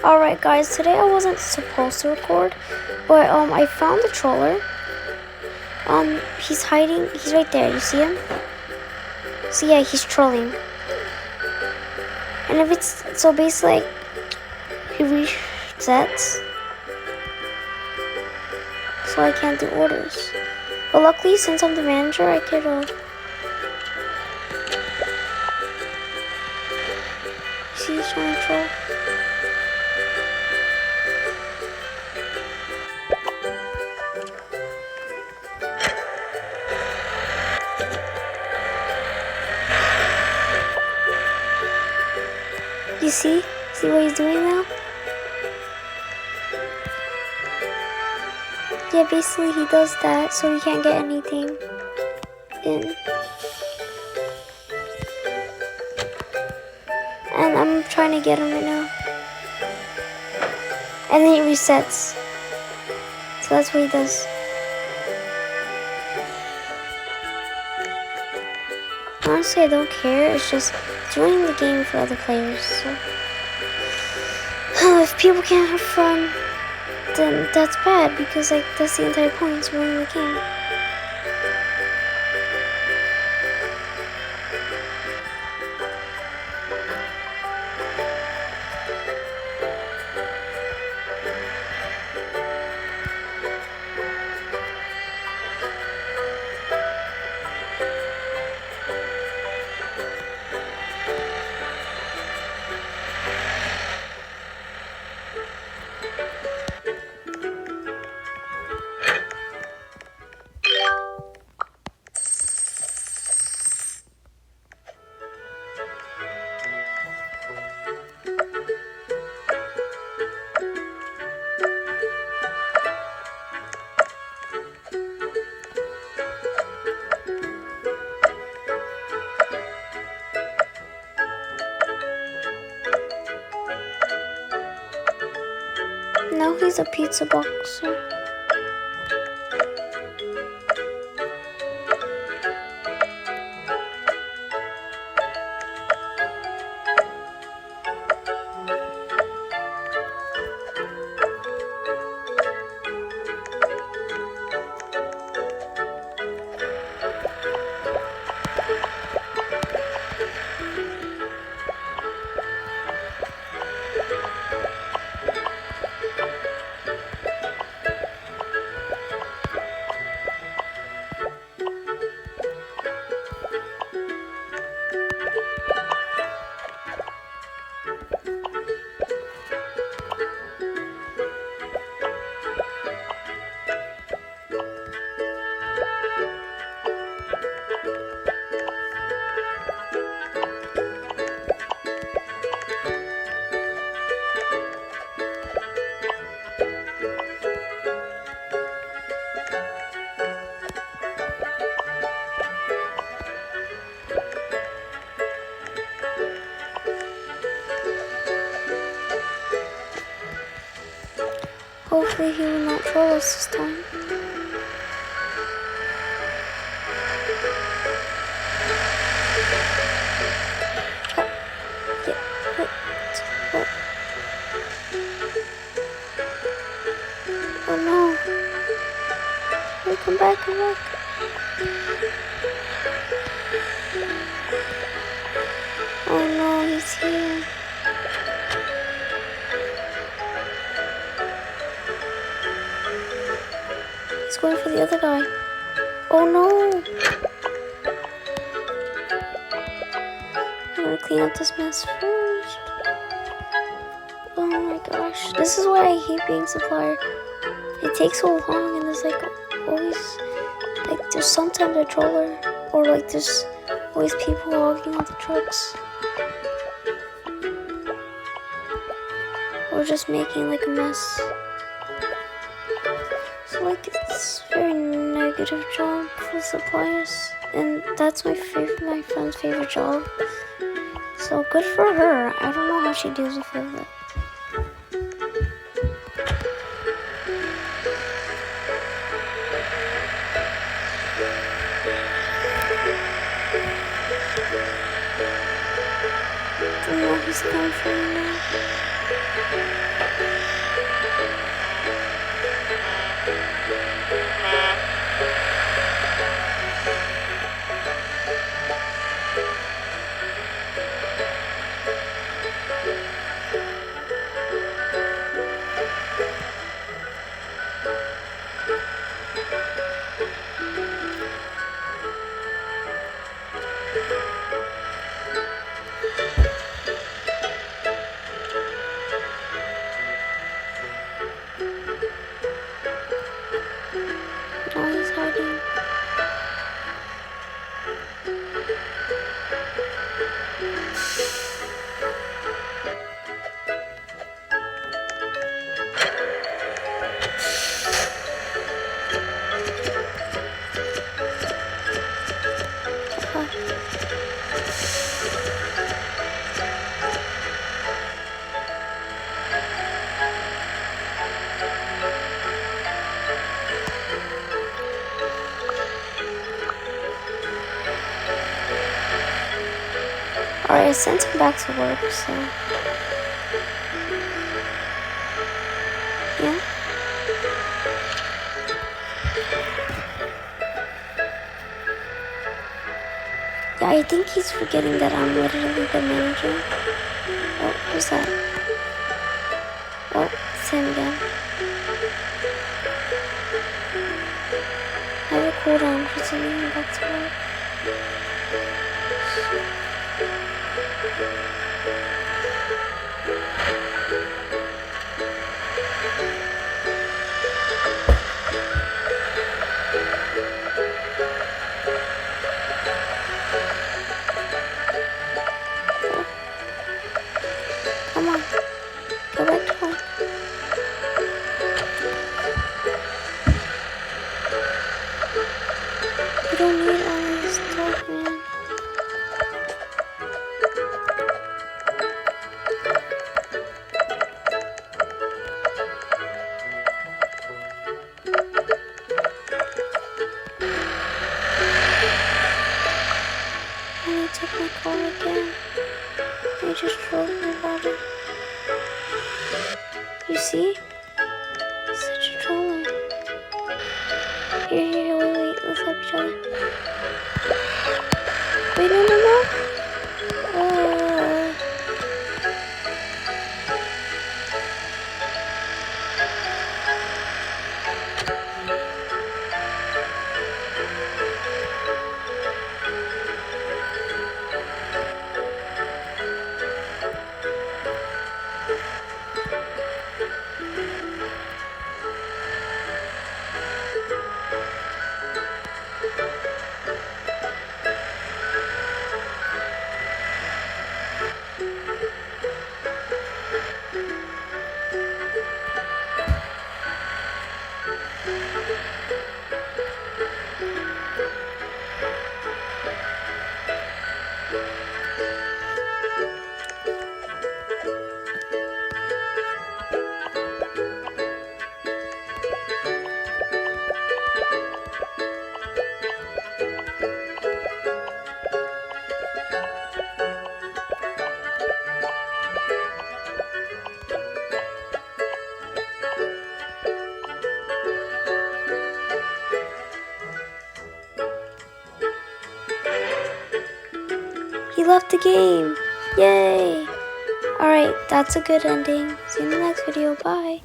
Alright guys, today I wasn't supposed to record, but I found the troller. He's hiding, he's right there, you see him? So yeah, he's trolling. And if it's, so basically, like, he resets. So I can't do orders. But luckily, since I'm the manager, I could, see he's trying to troll. You see? See what he's doing now? Yeah, basically he does that so he can't get anything in. And I'm trying to get him right now. And then he resets. So that's what he does. Honestly, I don't care. It's just joining the game for other players. So if people can't have fun, then that's bad because like that's the entire point. It's winning the game. Now he's a pizza boxer. Hopefully he will not troll us this time. Oh no. Wait, come back, come back. Oh no, he's here. He's going for the other guy. Oh no! I'm gonna clean up this mess first. Oh my gosh. This is why I hate being supplier. It takes so long and there's like always, like there's sometimes a troller or like there's always people walking on the trucks. Or just making like a mess. So like it's a very negative job for suppliers, and that's my friend's favorite job. So good for her. I don't know how she deals with it. I don't know he's going for me now. I sent him back to work, so yeah. Yeah, I think he's forgetting that I'm literally the manager. Oh, who's that? Oh, it's him again. I have a cooldown for sending him back to work. Come on, go back to work. You don't need all this stuff, man. And he took my car again. He just drove me about it. You see? He's such a troller. Here, wait, let's help each other. Wait, no. He left the game. Yay. Alright, that's a good ending. See you in the next video. Bye.